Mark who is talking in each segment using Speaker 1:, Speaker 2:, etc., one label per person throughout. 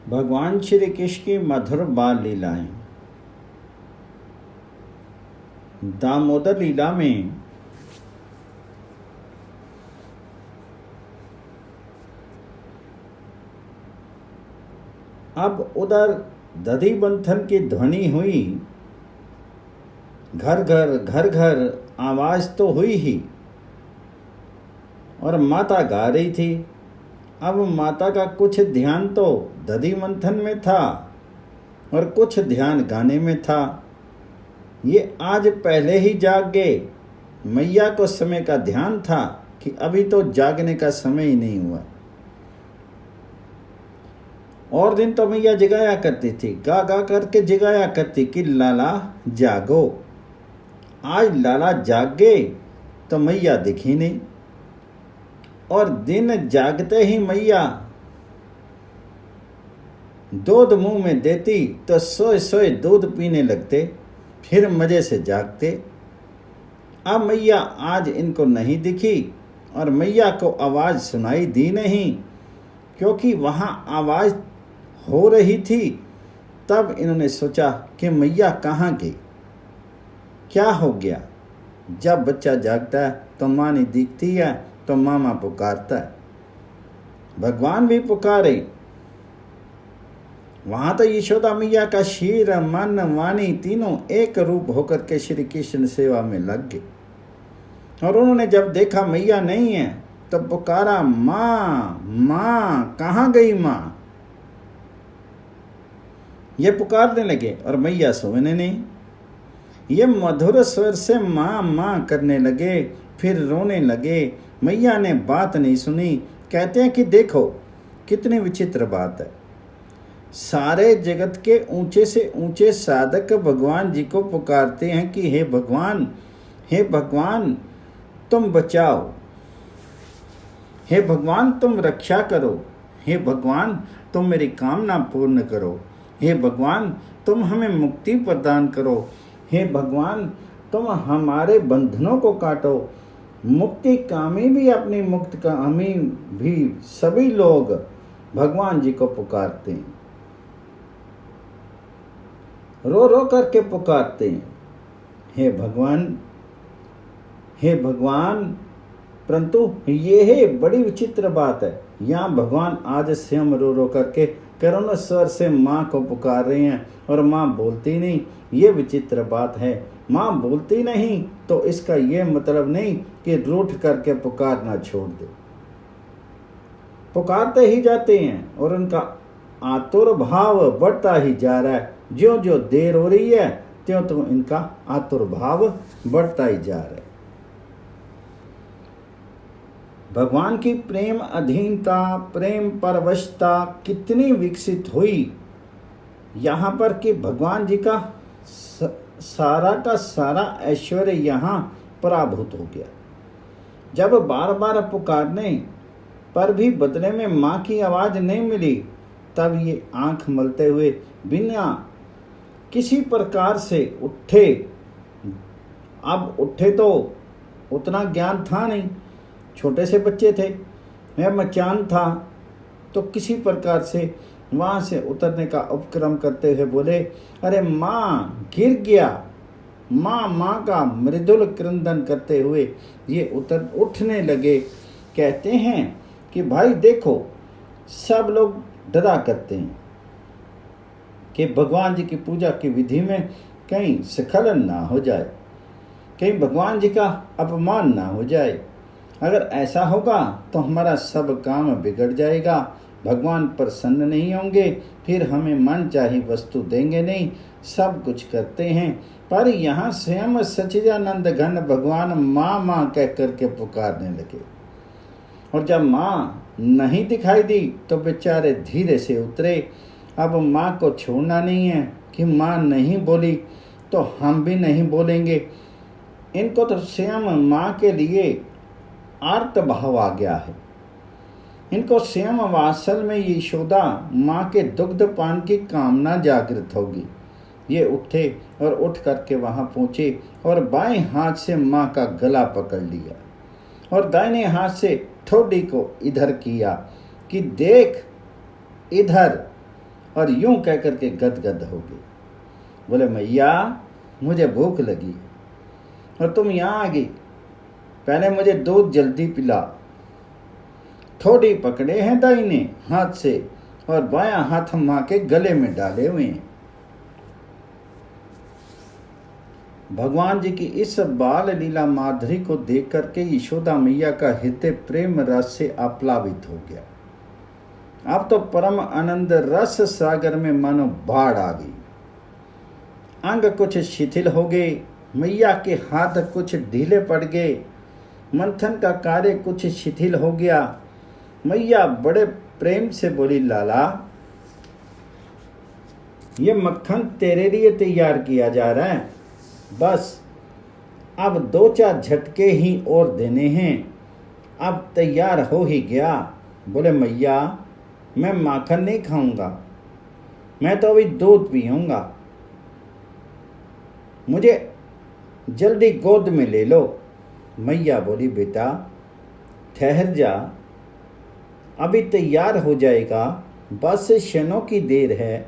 Speaker 1: भगवान श्री कृष्ण की मधुर बाल लीलाएं। दामोदर लीला में अब उधर दधि मंथन की ध्वनि हुई, घर घर घर घर आवाज तो हुई ही, और माता गा रही थी। अब माता का कुछ ध्यान तो दधि मंथन में था और कुछ ध्यान गाने में था। ये आज पहले ही जाग गए। मैया को समय का ध्यान था कि अभी तो जागने का समय ही नहीं हुआ। और दिन तो मैया जगाया करती थी, गा गा करके जगाया करती कि लाला जागो। आज लाला जाग गए तो मैया दिखी नहीं, और दिन जागते ही मैया दूध मुंह में देती तो सोए सोए दूध पीने लगते, फिर मजे से जागते। अब मैया आज इनको नहीं दिखी और मैया को आवाज सुनाई दी नहीं, क्योंकि वहां आवाज हो रही थी। तब इन्होंने सोचा कि मैया कहाँ गई, क्या हो गया। जब बच्चा जागता है तो माँ नहीं दिखती है तो मामा पुकारता है। भगवान भी पुकारे। वहां तो यशोदा मैया का शीर मन वाणी तीनों एक रूप होकर के श्री कृष्ण सेवा में लग गए। और उन्होंने जब देखा मैया नहीं है तो पुकारा, माँ माँ कहाँ गई माँ। ये पुकारने लगे और मैया सोने नहीं। ये मधुर स्वर से माँ माँ करने लगे, फिर रोने लगे। मैया ने बात नहीं सुनी। कहते हैं कि देखो कितनी विचित्र बात है। सारे जगत के ऊंचे से ऊंचे साधक भगवान जी को पुकारते हैं कि हे भगवान तुम बचाओ, हे भगवान तुम रक्षा करो, हे भगवान तुम मेरी कामना पूर्ण करो, हे भगवान तुम हमें मुक्ति प्रदान करो, हे भगवान तुम हमारे बंधनों को काटो। मुक्ति कामी भी अपनी मुक्त कामी भी सभी लोग भगवान जी को पुकारते हैं, रो रो करके पुकारते हैं, हे भगवान हे भगवान। परंतु ये है बड़ी विचित्र बात है। यहाँ भगवान आज स्वयं रो रो करके करुण स्वर से माँ को पुकार रहे हैं और माँ बोलती नहीं। ये विचित्र बात है। माँ बोलती नहीं तो इसका ये मतलब नहीं कि रूठ करके पुकारना छोड़ दे। पुकारते ही जाते हैं और उनका आतुर भाव बढ़ता ही जा रहा है। ज्यों ज्यों देर हो रही है त्यों त्यों इनका आतुर भाव बढ़ता ही जा रहा है। भगवान की प्रेम अधीनता, प्रेम परवशता कितनी विकसित हुई यहाँ पर कि भगवान जी का सारा ऐश्वर्य यहाँ पराभूत हो गया। जब बार बार पुकारने पर भी बदले में माँ की आवाज नहीं मिली, तब ये आंख मलते हुए बिना किसी प्रकार से उठे। अब उठे तो उतना ज्ञान था नहीं, छोटे से बच्चे थे, मैं मचान था, तो किसी प्रकार से वहाँ से उतरने का उपक्रम करते हुए बोले, अरे माँ गिर गया। माँ माँ का मृदुल क्रंदन करते हुए ये उठने लगे। कहते हैं कि भाई देखो, सब लोग डरा करते हैं कि भगवान जी की पूजा की विधि में कहीं स्खलन ना हो जाए, कहीं भगवान जी का अपमान ना हो जाए। अगर ऐसा होगा तो हमारा सब काम बिगड़ जाएगा, भगवान प्रसन्न नहीं होंगे, फिर हमें मन चाही वस्तु देंगे नहीं। सब कुछ करते हैं, पर यहाँ स्वयं सच्चिदानंद घन भगवान माँ माँ कह करके पुकारने लगे। और जब माँ नहीं दिखाई दी तो बेचारे धीरे से उतरे। अब माँ को छोड़ना नहीं है कि माँ नहीं बोली तो हम भी नहीं बोलेंगे। इनको तो स्वयं माँ के लिए आर्त भाव आ गया है। इनको स्वयं वात्सल में यशोदा माँ के दुग्ध पान की कामना जागृत होगी। ये उठे और उठ करके वहां पहुंचे और बाएं हाथ से माँ का गला पकड़ लिया और दाहिने हाथ से ठोडी को इधर किया कि देख इधर। और यूं कह करके गदगद हो गई। बोले मैया मुझे भूख लगी और तुम यहाँ आ गई, पहले मुझे दूध जल्दी पिला। थोड़ी पकड़े हैं दाहिने हाथ से और बायां हाथ माँ के गले में डाले हुए हैं। भगवान जी की इस बाल लीला माधुरी को देख करके यशोदा मैया का हृदय प्रेम रस से आप्लावित हो गया। अब तो परम आनंद रस सागर में मानो बाढ़ आ गई। अंग कुछ शिथिल हो गए, मैया के हाथ कुछ ढीले पड़ गए, मंथन का कार्य कुछ शिथिल हो गया। मैया बड़े प्रेम से बोली, लाला ये मक्खन तेरे लिए तैयार किया जा रहा है, बस अब 2-4 झटके ही और देने हैं, अब तैयार हो ही गया। बोले मैया मैं माखन नहीं खाऊंगा, मैं तो अभी दूध पीऊंगा, मुझे जल्दी गोद में ले लो। मैया बोली बेटा ठहर जा, अभी तैयार हो जाएगा, बस क्षणों की देर है,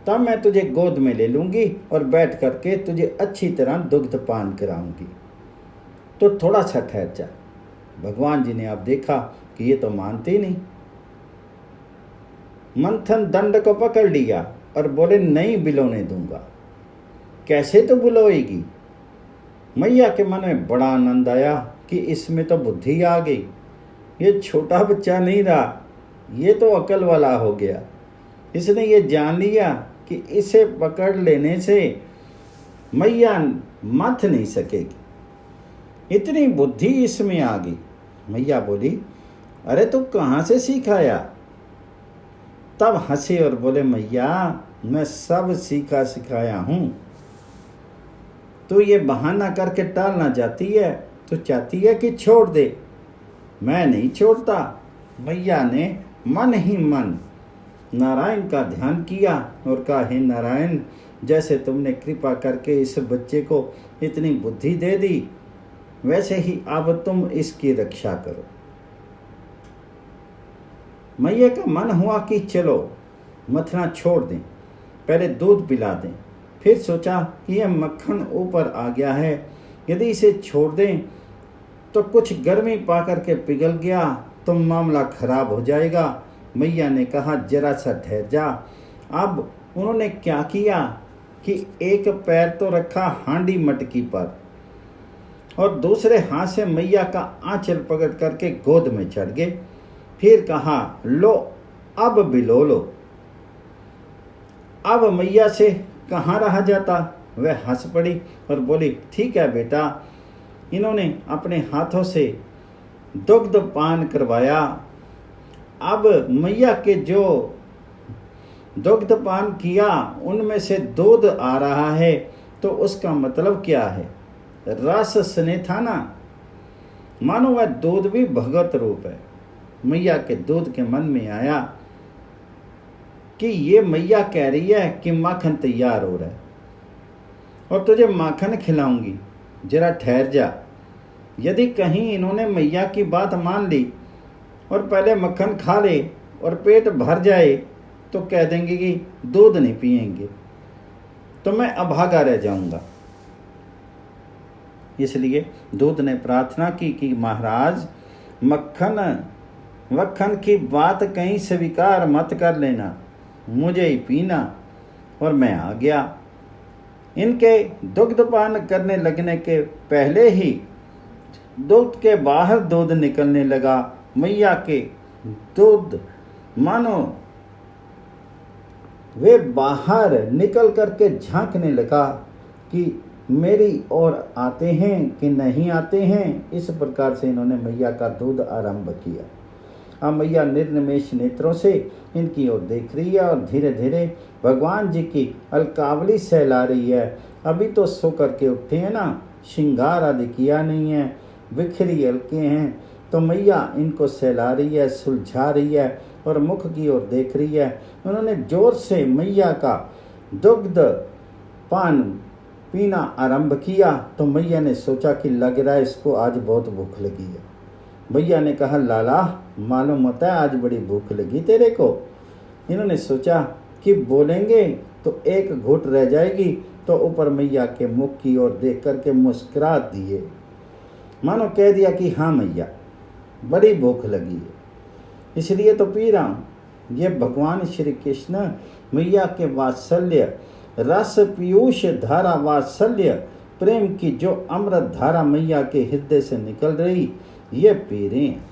Speaker 1: तब मैं तुझे गोद में ले लूंगी और बैठ करके तुझे अच्छी तरह दुग्ध पान कराऊंगी, तो थोड़ा सा ठहर जा। भगवान जी ने अब देखा कि ये तो मानते ही नहीं। मंथन दंड को पकड़ लिया और बोले नहीं बिलोने दूंगा। कैसे तो बुलाएगी? मैया के मन में बड़ा आनंद आया कि इसमें तो बुद्धि आ गई, ये छोटा बच्चा नहीं रहा, ये तो अकल वाला हो गया। इसने ये जान लिया कि इसे पकड़ लेने से मैया मथ नहीं सकेगी, इतनी बुद्धि इसमें आ गई। मैया बोली अरे तू कहाँ से सीखाया? तब हंसे और बोले मैया मैं सब सीखा सिखाया हूँ, तो ये बहाना करके टालना चाहती है, तो चाहती है कि छोड़ दे, मैं नहीं छोड़ता। मैया ने मन ही मन नारायण का ध्यान किया और कहा हे नारायण, जैसे तुमने कृपा करके इस बच्चे को इतनी बुद्धि दे दी, वैसे ही अब तुम इसकी रक्षा करो। मैया का मन हुआ कि चलो मथना छोड़ दें, पहले दूध पिला दें। फिर सोचा कि यह मक्खन ऊपर आ गया है, यदि इसे छोड़ दें तो कुछ गर्मी पा करके पिघल गया तो मामला खराब हो जाएगा। मैया ने कहा जरा सा ठहर जा। अब उन्होंने क्या किया कि एक पैर तो रखा हांडी मटकी पर और दूसरे हाथ से मैया का आंचल पकड़ करके गोद में चढ़ गए। फिर कहा लो अब बिलो लो। अब मैया से कहाँ रहा जाता, वह हंस पड़ी और बोली ठीक है बेटा। इन्होंने अपने हाथों से दुग्ध पान करवाया। अब मैया के जो दुग्ध पान किया उनमें से दूध आ रहा है, तो उसका मतलब क्या है? रस स्नेह था ना, मानो वह दूध भी भगवत रूप है। मैया के दूध के मन में आया कि ये मैया कह रही है कि माखन तैयार हो रहा है और तुझे माखन खिलाऊंगी, जरा ठहर जा। यदि कहीं इन्होंने मैया की बात मान ली और पहले मक्खन खा ले और पेट भर जाए तो कह देंगे कि दूध नहीं पिएंगे, तो मैं अभागा रह जाऊंगा। इसलिए दूध ने प्रार्थना की कि महाराज मक्खन की बात कहीं स्वीकार मत कर लेना, मुझे ही पीना। और मैं आ गया। इनके दुग्धपान करने लगने के पहले ही दूध के बाहर दूध निकलने लगा। मैया के दूध मानो वे बाहर निकल करके झांकने लगा कि मेरी ओर आते हैं कि नहीं आते हैं। इस प्रकार से इन्होंने मैया का दूध आरंभ किया। अब मैया निर्निमेष नेत्रों से इनकी ओर देख रही है और धीरे धीरे भगवान जी की अलकावली सहला रही है। अभी तो सो करके उठे हैं ना, श्रृंगार आदि किया नहीं है, बिखरी हल्के हैं, तो मैया इनको सहला रही है, सुलझा रही है और मुख की ओर देख रही है। उन्होंने जोर से मैया का दुग्ध पान पीना आरंभ किया तो मैया ने सोचा कि लग रहा है इसको आज बहुत भूख लगी है। मैया ने कहा लाला मालूम होता है आज बड़ी भूख लगी तेरे को। इन्होंने सोचा कि बोलेंगे तो एक घुट रह जाएगी, तो ऊपर मैया के मुख की ओर देख करके मुस्कुरा दिए, मानो कह दिया कि हाँ मैया बड़ी भूख लगी है इसलिए तो पी रहा हूँ। ये भगवान श्री कृष्ण मैया के वात्सल्य रस पीयूष धारा वात्सल्य प्रेम की जो अमृत धारा मैया के हृदय से निकल रही, ये पी रहे हैं।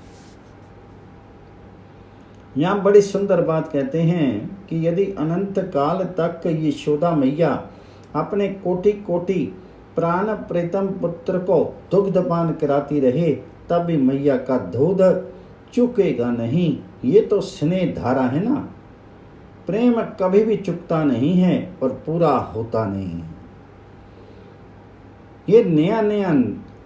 Speaker 1: यहाँ बड़ी सुंदर बात कहते हैं कि यदि अनंत काल तक यशोदा मैया अपने कोटि कोटि प्राण प्रीतम पुत्र को दुग्धपान कराती रहे, तब भी मैया का दूध चुकेगा नहीं। ये तो स्नेह धारा है ना, प्रेम कभी भी चुकता नहीं है और पूरा होता नहीं है। ये नया नया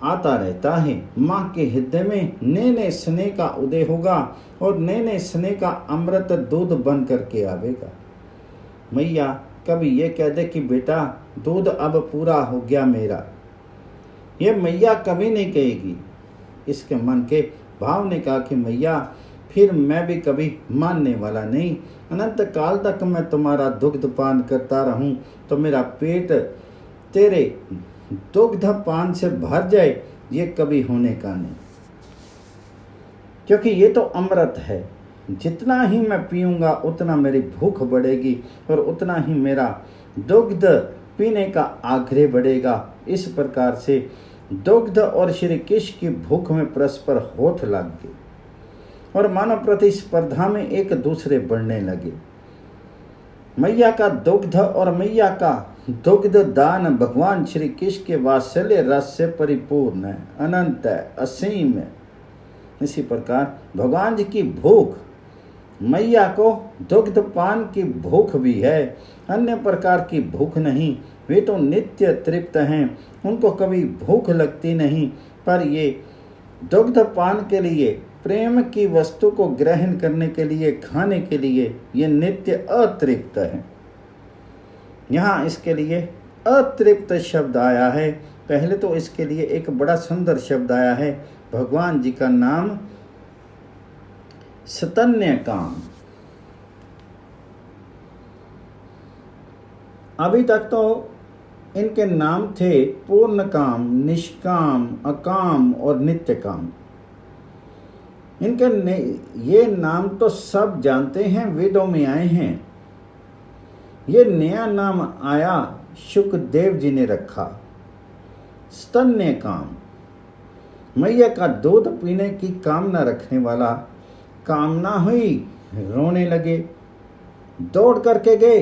Speaker 1: आता रहता है। माँ के हृदय में नए नए स्नेह का उदय होगा और नए नए स्नेह का अमृत दूध बन करके आवेगा। मैया कभी ये कह दे कि बेटा दूध अब पूरा हो गया मेरा, ये मैया कभी नहीं कहेगी। इसके मन के भाव ने कहा कि मैया फिर मैं भी कभी मानने वाला नहीं, अनंत काल तक मैं तुम्हारा दुग्ध पान करता रहूं तो मेरा पेट तेरे दुग्ध पान से भर जाए, ये कभी होने का नहीं, क्योंकि ये तो अमृत है। जितना ही मैं पीऊंगा उतना मेरी भूख बढ़ेगी और उतना ही मेरा दुग्ध पीने का आग्रह बढ़ेगा। इस प्रकार से दुग्ध और श्री कृष्ण की भूख में परस्पर होठ लग गए और मानव प्रतिस्पर्धा में एक दूसरे बढ़ने लगे। मैया का दुग्ध और मैया का दुग्ध दान भगवान श्री कृष्ण के वात्सल्य रस से परिपूर्ण है, अनंत है, असीम है। इसी प्रकार भगवान जी की भूख मैया को दुग्ध पान की भूख भी है, अन्य प्रकार की भूख नहीं। वे तो नित्य तृप्त हैं, उनको कभी भूख लगती नहीं, पर ये दुग्ध पान के लिए, प्रेम की वस्तु को ग्रहण करने के लिए, खाने के लिए ये नित्य अतृप्त है। यहाँ इसके लिए अतृप्त शब्द आया है। पहले तो इसके लिए एक बड़ा सुंदर शब्द आया है, भगवान जी का नाम स्तन्य काम। अभी तक तो इनके नाम थे पूर्ण काम, निष्काम, अकाम और नित्य काम। इनके ये नाम तो सब जानते हैं, वेदों में आए हैं। ये नया नाम आया, शुकदेव जी ने रखा, स्तन्य काम। मैया का दूध पीने की कामना रखने वाला, कामना हुई रोने लगे, दौड़ करके गए,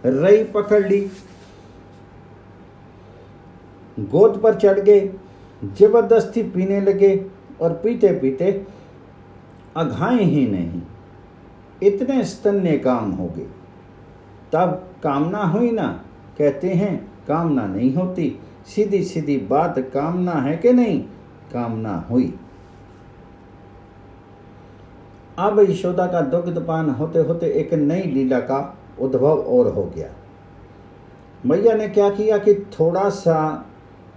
Speaker 1: रई पकड़ ली, गोद पर चढ़ गए, जबरदस्ती पीने लगे और पीते पीते अघाए ही नहीं, इतने स्तन्य काम हो गए। तब कामना हुई ना, कहते हैं कामना नहीं होती, सीधी सीधी बात कामना है कि नहीं, कामना हुई। अब यशोदा का दुग्धपान होते होते एक नई लीला का उद्भव और हो गया। मैया ने क्या किया कि थोड़ा सा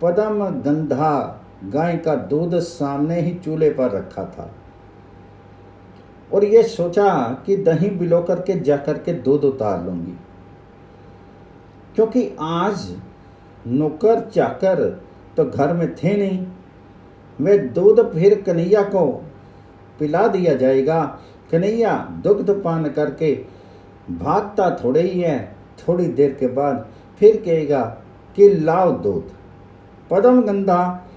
Speaker 1: पदम गंधा गाय का दूध सामने ही चूल्हे पर रखा था और ये सोचा कि दही बिलो करके जाकर के दूध उतार लूंगी, क्योंकि आज नौकर चाकर तो घर में थे नहीं। वे दूध फिर कन्हैया को पिला दिया जाएगा। कन्हैया दुग्ध पान करके भागता थोड़े ही है, थोड़ी देर के बाद फिर कहेगा कि लाओ दूध। पदम गंधा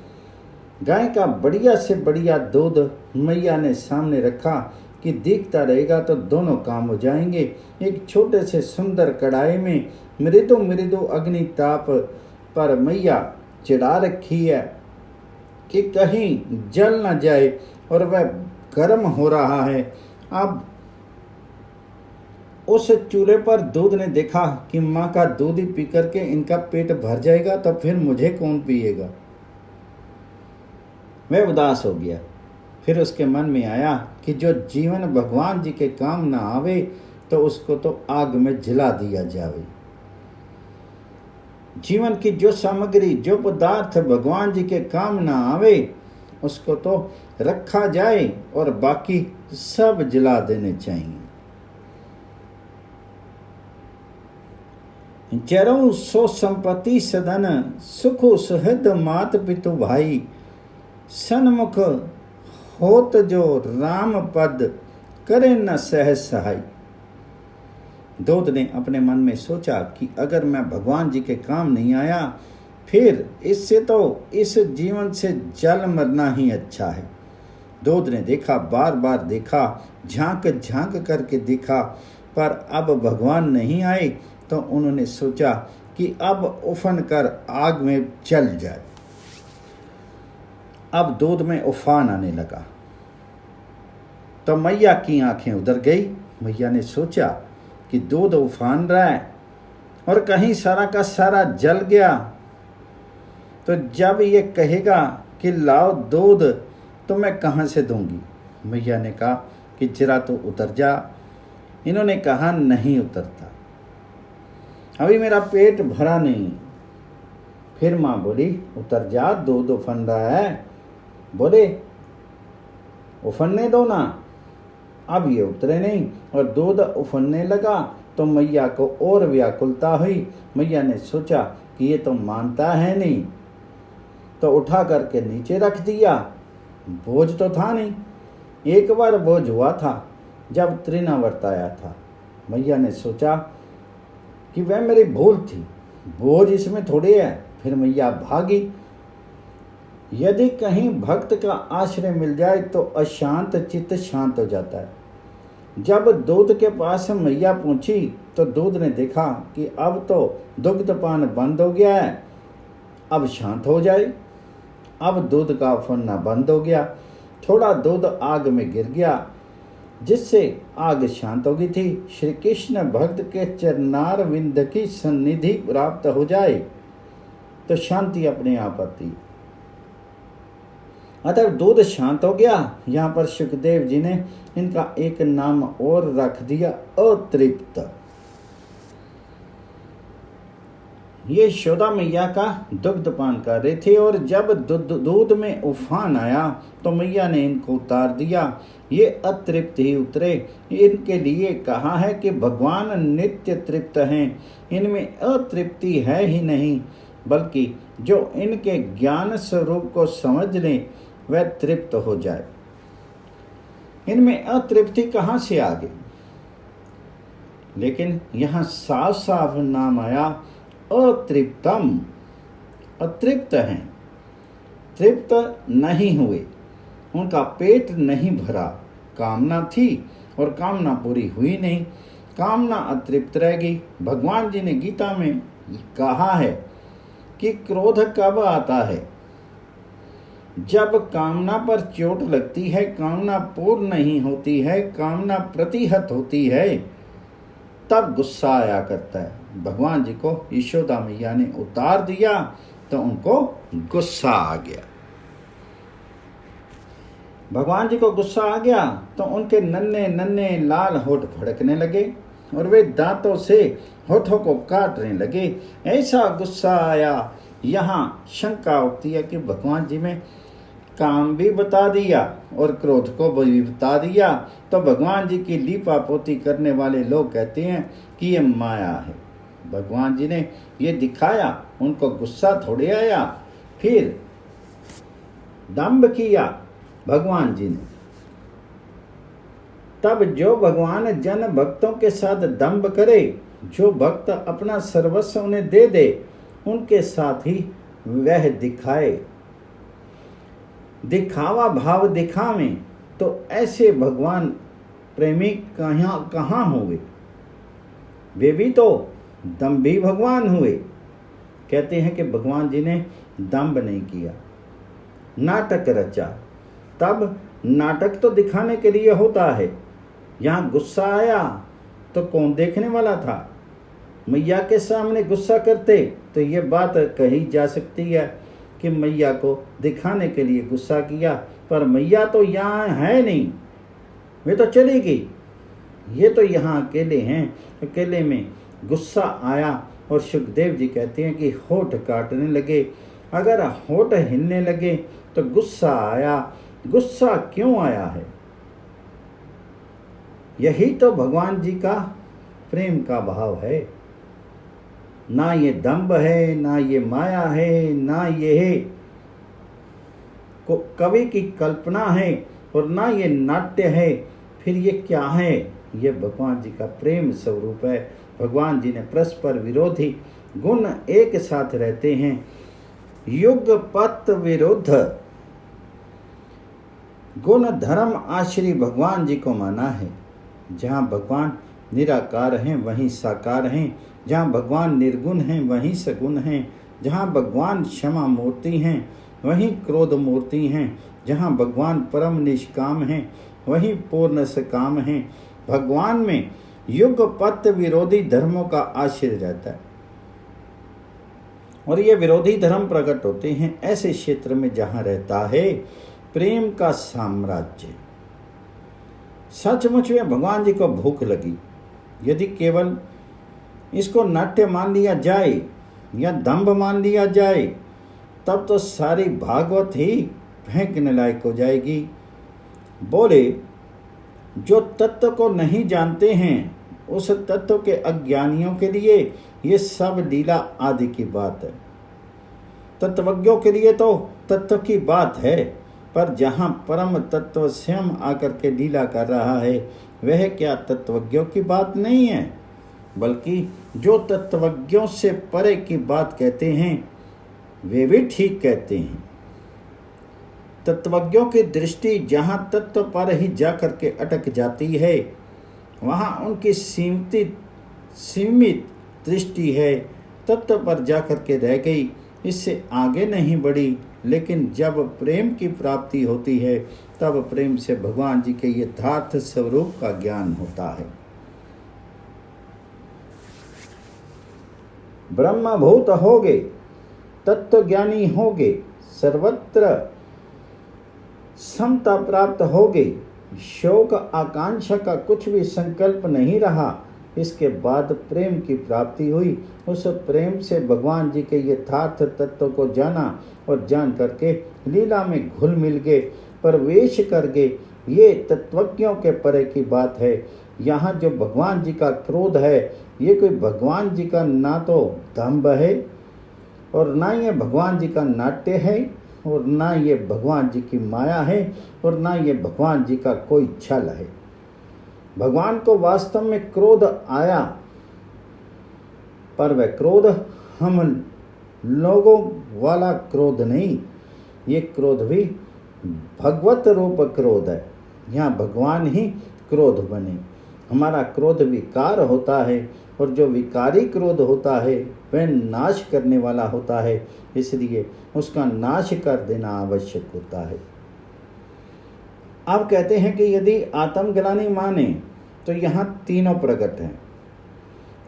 Speaker 1: गाय का बढ़िया से बढ़िया दूध मैया ने सामने रखा कि दिखता रहेगा तो दोनों काम हो जाएंगे। एक छोटे से सुंदर कढ़ाई में मृदु मृदु अग्नि ताप पर मैया चढ़ा रखी है कि कहीं जल न जाए और वह गर्म हो रहा है। अब उस चूल्हे पर दूध ने देखा कि माँ का दूध ही पी करके इनका पेट भर जाएगा तो फिर मुझे कौन पिएगा। वह उदास हो गया। फिर उसके मन में आया कि जो जीवन भगवान जी के काम ना आवे तो उसको तो आग में जला दिया जावे। जीवन की जो सामग्री, जो पदार्थ भगवान जी के काम ना आवे उसको तो रखा जाए और बाकी सब जला देने चाहिए। चरऊ सो संपत्ति सदन, सुखु सुहृद मात पितु भाई। सन्मुख होत जो राम पद, करे न सहज सहाय। दूध ने अपने मन में सोचा कि अगर मैं भगवान जी के काम नहीं आया, फिर इससे तो इस जीवन से जल मरना ही अच्छा है। दूध ने देखा, बार बार देखा, झांक झांक करके देखा, पर अब भगवान नहीं आए। तो उन्होंने सोचा कि अब उफन कर आग में जल जाए। अब दूध में उफान आने लगा तो मैया की आंखें उधर गई। मैया ने सोचा कि दूध उफान रहा है और कहीं सारा का सारा जल गया, तो जब ये कहेगा कि लाओ दूध, तो मैं कहाँ से दूंगी। मैया ने कहा कि जरा तो उतर जा। इन्होंने कहा नहीं उतरता, अभी मेरा पेट भरा नहीं। फिर माँ बोली उतर जा, दूध उफन रहा है। बोले उफनने दो ना। अब ये उतरे नहीं और दूध उफनने लगा तो मैया को और व्याकुलता हुई। मैया ने सोचा कि ये तो मानता है नहीं, तो उठा करके नीचे रख दिया। बोझ तो था नहीं। एक बार बोझ हुआ था जब तृणावर्त आया था। मैया ने सोचा कि वह मेरी भूल थी, बोझ इसमें थोड़े है। फिर मैया भागी। यदि कहीं भक्त का आश्रय मिल जाए तो अशांत चित्त शांत हो जाता है। जब दूध के पास मैया पहुंची तो दूध ने देखा कि अब तो दुग्धपान बंद हो गया है, अब शांत हो जाए। अब दूध का उफनना बंद हो गया। थोड़ा दूध आग में गिर गया, जिससे आग शांत हो गई थी। श्री कृष्ण भक्त के चरणार विंद की सन्निधि प्राप्त हो जाए तो शांति अपने आप आती। अतः दूध शांत हो गया। यहाँ पर सुखदेव जी ने इनका एक नाम और रख दिया, अतृप्त। ये यशोदा मैया का दुग्धपान कर रहे थे और जब दूध में उफान आया तो मैया ने इनको उतार दिया। ये अतृप्त ही उतरे। इनके लिए कहा है कि भगवान नित्य तृप्त हैं, इनमें अतृप्ति है ही नहीं, बल्कि जो इनके ज्ञान स्वरूप को समझ ले वह तृप्त हो जाए। इनमें अतृप्ति कहाँ से आ गई? लेकिन यहाँ साफ साफ नाम आया अतृप्तम। अतृप्त हैं, तृप्त नहीं हुए, उनका पेट नहीं भरा। कामना थी और कामना पूरी हुई नहीं, कामना अतृप्त रह गई। भगवान जी ने गीता में कहा है कि क्रोध कब आता है? जब कामना पर चोट लगती है, कामना पूर्ण नहीं होती है, कामना प्रतिहत होती है, तब गुस्सा आया करता है। भगवान जी को यशोदा मैया ने उतार दिया तो उनको गुस्सा आ गया। भगवान जी को गुस्सा आ गया तो उनके नन्हे नन्हे लाल होठ फड़कने लगे और वे दांतों से होठों को काटने लगे। ऐसा गुस्सा आया। यहाँ शंका उठती है कि भगवान जी में काम भी बता दिया और क्रोध को भी बता दिया, तो भगवान जी की लीपा पोती करने वाले लोग कहते हैं कि ये माया है। भगवान जी ने ये दिखाया, उनको गुस्सा थोड़े आया। फिर दंभ किया भगवान जी ने। तब जो भगवान जन भक्तों के साथ दंभ करे, जो भक्त अपना सर्वस्व उन्हें दे दे, उनके साथ ही वह दिखाए। दिखावा भाव दिखावे तो ऐसे भगवान प्रेमी कहाँ हुए? वे भी तो दंभी भगवान हुए। कहते हैं कि भगवान जी ने दंभ नहीं किया, नाटक रचा। तब नाटक तो दिखाने के लिए होता है। यहाँ गुस्सा आया तो कौन देखने वाला था? मैया के सामने गुस्सा करते तो ये बात कही जा सकती है कि मैया को दिखाने के लिए गुस्सा किया, पर मैया तो यहाँ है नहीं, वे तो चली गई। ये तो यहाँ अकेले हैं। अकेले में गुस्सा आया और सुखदेव जी कहते हैं कि होठ काटने लगे। अगर होठ हिलने लगे तो गुस्सा आया। गुस्सा क्यों आया है? यही तो भगवान जी का प्रेम का भाव है। ना ये दंभ है, ना ये माया है, ना ये है कवि की कल्पना है, और ना ये नाट्य है। फिर ये क्या है? ये भगवान जी का प्रेम स्वरूप है। भगवान जी ने परस्पर विरोधी गुण एक साथ रहते हैं। युगपत विरुद्ध गुण धर्म आश्री भगवान जी को माना है। जहाँ भगवान निराकार हैं वहीं साकार हैं, जहाँ भगवान निर्गुण हैं वहीं सगुण हैं, जहाँ भगवान क्षमा मूर्ति हैं वहीं क्रोध मूर्ति हैं, जहाँ भगवान परम निष्काम हैं वहीं पूर्ण सकाम हैं। भगवान में युगपत विरोधी धर्मों का आश्रय रहता है, और ये विरोधी धर्म प्रकट होते हैं ऐसे क्षेत्र में जहाँ रहता है प्रेम का साम्राज्य। सचमुच में भगवान जी को भूख लगी। यदि केवल इसको नाट्य मान लिया जाए या दंभ मान लिया जाए, तब तो सारी भागवत ही फेंकने लायक हो जाएगी। बोले, जो तत्व को नहीं जानते हैं उस तत्व के अज्ञानियों के लिए ये सब लीला आदि की बात है। तत्वज्ञों के लिए तो तत्व की बात है, पर जहाँ परम तत्व स्वयं आकर के लीला कर रहा है वह क्या तत्वज्ञों की बात नहीं है, बल्कि जो तत्वज्ञों से परे की बात कहते हैं वे भी ठीक कहते हैं। तत्वज्ञों की दृष्टि जहाँ तत्व पर ही जाकर के अटक जाती है, वहाँ उनकी सीमित दृष्टि है, तत्व पर जाकर के रह गई, इससे आगे नहीं बढ़ी। लेकिन जब प्रेम की प्राप्ति होती है तब प्रेम से भगवान जी के यथार्थ स्वरूप का ज्ञान होता है। ब्रह्मभूत होगे, तत्व ज्ञानी होगे, सर्वत्र समता प्राप्त होगे, शोक आकांक्षा का कुछ भी संकल्प नहीं रहा। इसके बाद प्रेम की प्राप्ति हुई। उस प्रेम से भगवान जी के यथार्थ तत्व को जाना और जान करके लीला में घुल मिल गए, प्रवेश कर गए। ये तत्वज्ञों के परे की बात है। यहाँ जो भगवान जी का क्रोध है, ये कोई भगवान जी का ना तो दंभ है, और ना ये भगवान जी का नाट्य है, और ना ये भगवान जी की माया है, और ना ये भगवान जी का कोई छल है। भगवान को वास्तव में क्रोध आया, पर वह क्रोध हम लोगों वाला क्रोध नहीं, ये क्रोध भी भगवत रूप क्रोध है। यहाँ भगवान ही क्रोध बने। हमारा क्रोध विकार होता है, और जो विकारी क्रोध होता है वह नाश करने वाला होता है, इसलिए उसका नाश कर देना आवश्यक होता है। अब कहते हैं कि यदि आत्मग्लानि माने तो यहाँ तीनों प्रकट हैं,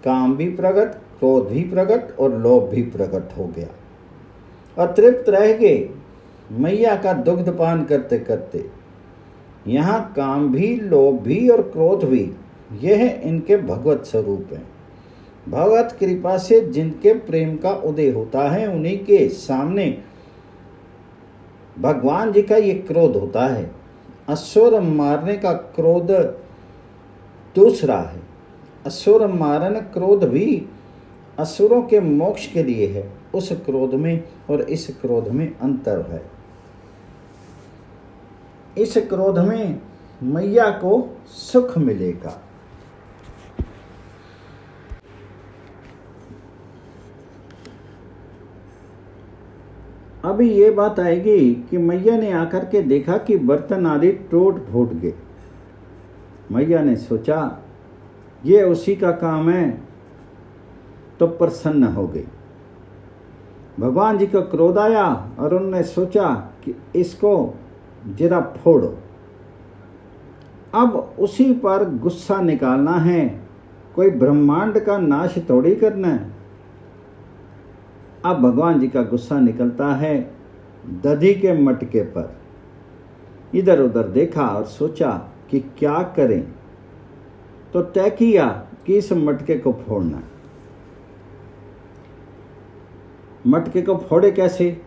Speaker 1: काम भी प्रकट, क्रोध भी प्रकट और लोभ भी प्रकट हो गया। अतृप्त रह गए मैया का दुग्ध पान करते करते। यहाँ काम भी, लोभ भी और क्रोध भी, यह इनके भगवत स्वरूप हैं। भगवत कृपा से जिनके प्रेम का उदय होता है उन्हीं के सामने भगवान जी का ये क्रोध होता है। असुर मारने का क्रोध दूसरा है। असुर मारन क्रोध भी असुरों के मोक्ष के लिए है। उस क्रोध में और इस क्रोध में अंतर है। इस क्रोध में मैया को सुख मिलेगा। अभी ये बात आएगी कि मैया ने आकर के देखा कि बर्तन आदि टूट फूट गए। मैया ने सोचा ये उसी का काम है, तो प्रसन्न हो गई। भगवान जी को क्रोध आया और उन्होंने सोचा कि इसको जरा फोड़ो। अब उसी पर गुस्सा निकालना है, कोई ब्रह्मांड का नाश थोड़ी करना है। अब भगवान जी का गुस्सा निकलता है दधी के मटके पर। इधर उधर देखा और सोचा कि क्या करें, तो तय किया कि इस मटके को फोड़ना। मटके को फोड़े कैसे?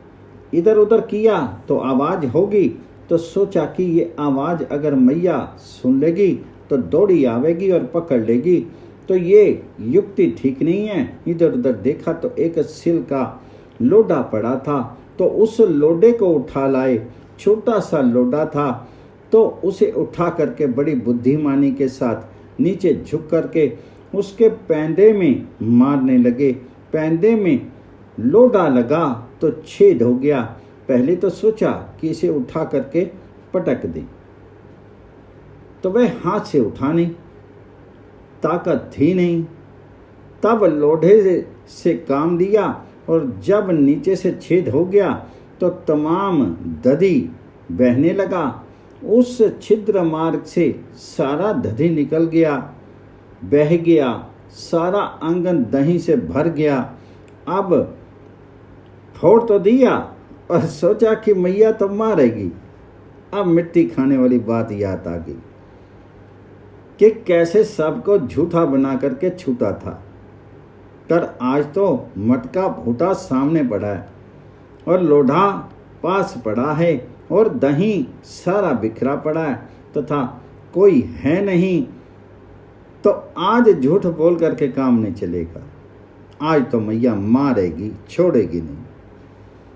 Speaker 1: इधर उधर किया तो आवाज होगी, तो सोचा कि ये आवाज अगर मैया सुन लेगी तो दौड़ी आवेगी और पकड़ लेगी। तो ये युक्ति ठीक नहीं है। इधर उधर देखा तो एक सिल का लोडा पड़ा था, तो उस लोडे को उठा लाए। छोटा सा लोडा था, तो उसे उठा करके बड़ी बुद्धिमानी के साथ नीचे झुक करके उसके पैंदे में मारने लगे। पैंदे में लोडा लगा तो छेद हो गया। पहले तो सोचा कि इसे उठा करके पटक दें, तो वह हाथ से उठा नहीं, ताकत थी नहीं। तब लोढ़े से काम दिया और जब नीचे से छेद हो गया तो तमाम दधी बहने लगा। उस छिद्र मार्ग से सारा दधी निकल गया, बह गया, सारा आंगन दही से भर गया। अब फोड़ तो दिया और सोचा कि मैया तो मारेगी। अब मिट्टी खाने वाली बात याद आ गई कि कैसे सबको झूठा बना करके छूटा था। पर आज तो मटका फूटा सामने पड़ा है और लोढ़ा पास पड़ा है और दही सारा बिखरा पड़ा है तथा कोई है नहीं, तो आज झूठ बोल करके काम नहीं चलेगा। आज तो मैया मारेगी, छोड़ेगी नहीं।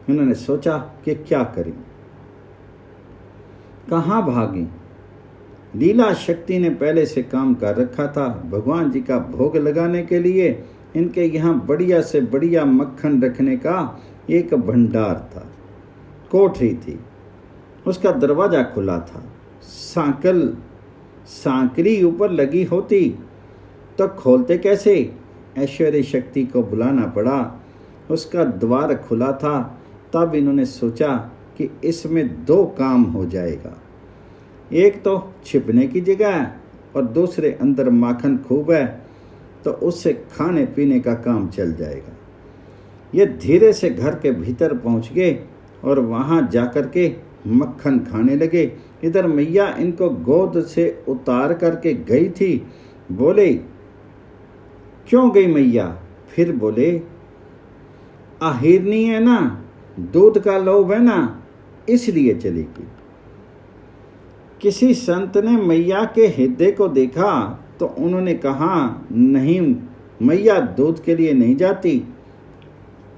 Speaker 1: उन्होंने सोचा कि क्या करें, कहाँ भागें। लीला शक्ति ने पहले से काम कर रखा था। भगवान जी का भोग लगाने के लिए इनके यहाँ बढ़िया से बढ़िया मक्खन रखने का एक भंडार था। कोठरी थी, उसका दरवाजा खुला था। सांकरी ऊपर लगी होती तो खोलते कैसे? ऐश्वर्य शक्ति को बुलाना पड़ा। उसका द्वार खुला था। तब इन्होंने सोचा कि इसमें दो काम हो जाएगा, एक तो छिपने की जगह है और दूसरे अंदर माखन खूब है, तो उससे खाने पीने का काम चल जाएगा। ये धीरे से घर के भीतर पहुंच गए और वहां जाकर के मक्खन खाने लगे। इधर मैया इनको गोद से उतार करके गई थी। बोले, क्यों गई मैया? फिर बोले, आहिरनी है ना, दूध का लोभ है ना, इसलिए चलेगी। किसी संत ने मैया के हृदय को देखा तो उन्होंने कहा, नहीं मैया दूध के लिए नहीं जाती।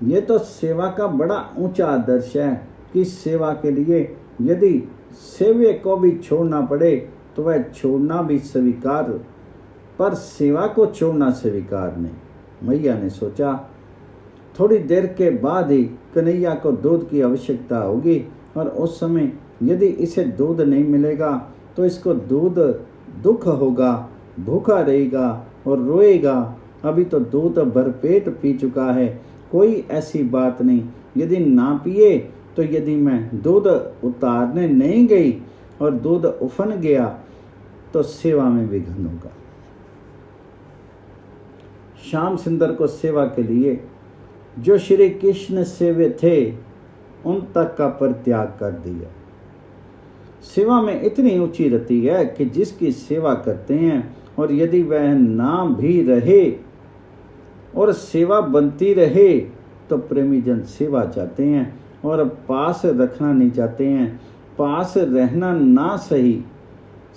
Speaker 1: ये तो सेवा का बड़ा ऊंचा आदर्श है कि सेवा के लिए यदि सेवे को भी छोड़ना पड़े तो वह छोड़ना भी स्वीकार, पर सेवा को छोड़ना स्वीकार नहीं। मैया ने सोचा थोड़ी देर के बाद ही कन्हैया को दूध की आवश्यकता होगी और उस समय यदि इसे दूध नहीं मिलेगा तो इसको दूध दुख होगा, भूखा रहेगा और रोएगा। अभी तो दूध भरपेट पी चुका है, कोई ऐसी बात नहीं। यदि ना पिए तो यदि मैं दूध उतारने नहीं गई और दूध उफन गया तो सेवा में विघ्न होगा। श्याम सुंदर को सेवा के लिए जो श्री कृष्ण सेवे थे उन तक का परित्याग कर दिया। सेवा में इतनी ऊंची रति है कि जिसकी सेवा करते हैं और यदि वह ना भी रहे और सेवा बनती रहे तो प्रेमी जन सेवा चाहते हैं और पास रखना नहीं चाहते हैं। पास रहना ना सही,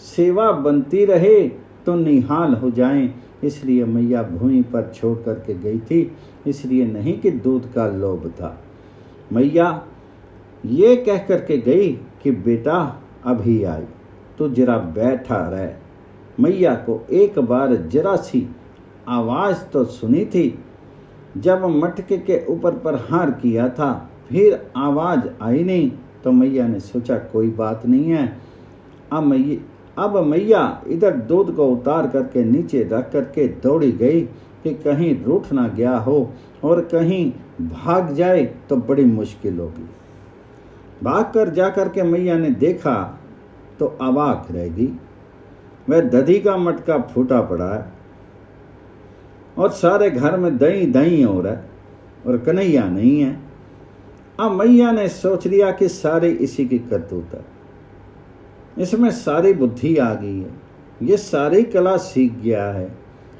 Speaker 1: सेवा बनती रहे तो निहाल हो जाएं। इसलिए मैया भूमि पर छोड़ करके गई थी, इसलिए नहीं कि दूध का लोभ था। मैया ये कह करके गई कि बेटा अभी आई, तो जरा बैठा रह। मैया को एक बार जरा सी आवाज़ तो सुनी थी जब मटके के ऊपर प्रहार किया था, फिर आवाज़ आई नहीं। तो मैया ने सोचा कोई बात नहीं है। अब मैया इधर दूध को उतार करके नीचे रख करके दौड़ी गई कि कहीं रूठ ना गया हो और कहीं भाग जाए तो बड़ी मुश्किल होगी। भाग कर जा करके मैया ने देखा तो अवाक रह गई। वह दधी का मटका फूटा पड़ा है और सारे घर में दही दही हो रहा है और कन्हैया नहीं है। अब मैया ने सोच लिया कि सारे इसी की करतूत है, इसमें सारी बुद्धि आ गई है, ये सारी कला सीख गया है।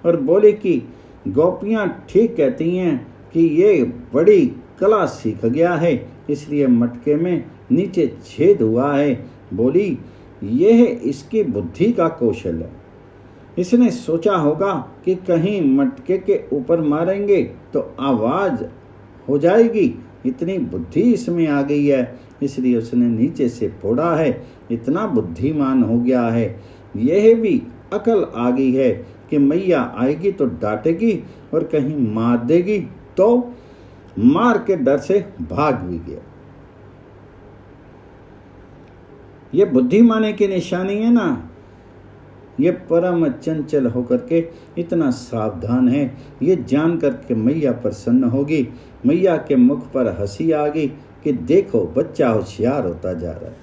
Speaker 1: और बोली कि गोपियाँ ठीक कहती हैं कि ये बड़ी कला सीख गया है, इसलिए मटके में नीचे छेद हुआ है। बोली यह इसकी बुद्धि का कौशल है, इसने सोचा होगा कि कहीं मटके के ऊपर मारेंगे तो आवाज हो जाएगी, इतनी बुद्धि इसमें आ गई है, इसलिए उसने नीचे से फोड़ा है। इतना बुद्धिमान हो गया है, यह भी अकल आ गई है कि मैया आएगी तो डांटेगी और कहीं मार देगी, तो मार के डर से भाग भी गया। ये बुद्धिमानी की निशानी है ना। ये परम चंचल होकर के इतना सावधान है, ये जानकर के मैया प्रसन्न होगी। मैया के मुख पर हंसी आ गई कि देखो बच्चा होशियार होता जा रहा है।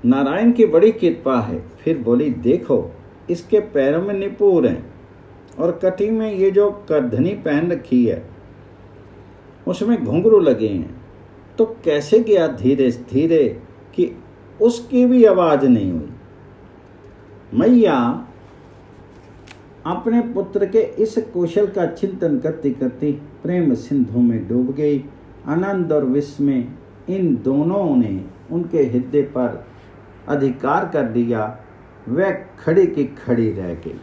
Speaker 1: नारायण की बड़ी कृपा है। फिर बोली, देखो इसके पैरों में निपुर हैं और कटी में ये जो करधनी पहन रखी है उसमें घुंघरू लगे हैं, तो कैसे गया धीरे धीरे कि उसकी भी आवाज नहीं हुई। मैया अपने पुत्र के इस कौशल का चिंतन करती करती प्रेम सिंधु में डूब गई। आनंद और विस्मय इन दोनों ने उनके हृदय पर अधिकार कर लिया। वह खड़ी की खड़ी रह गई।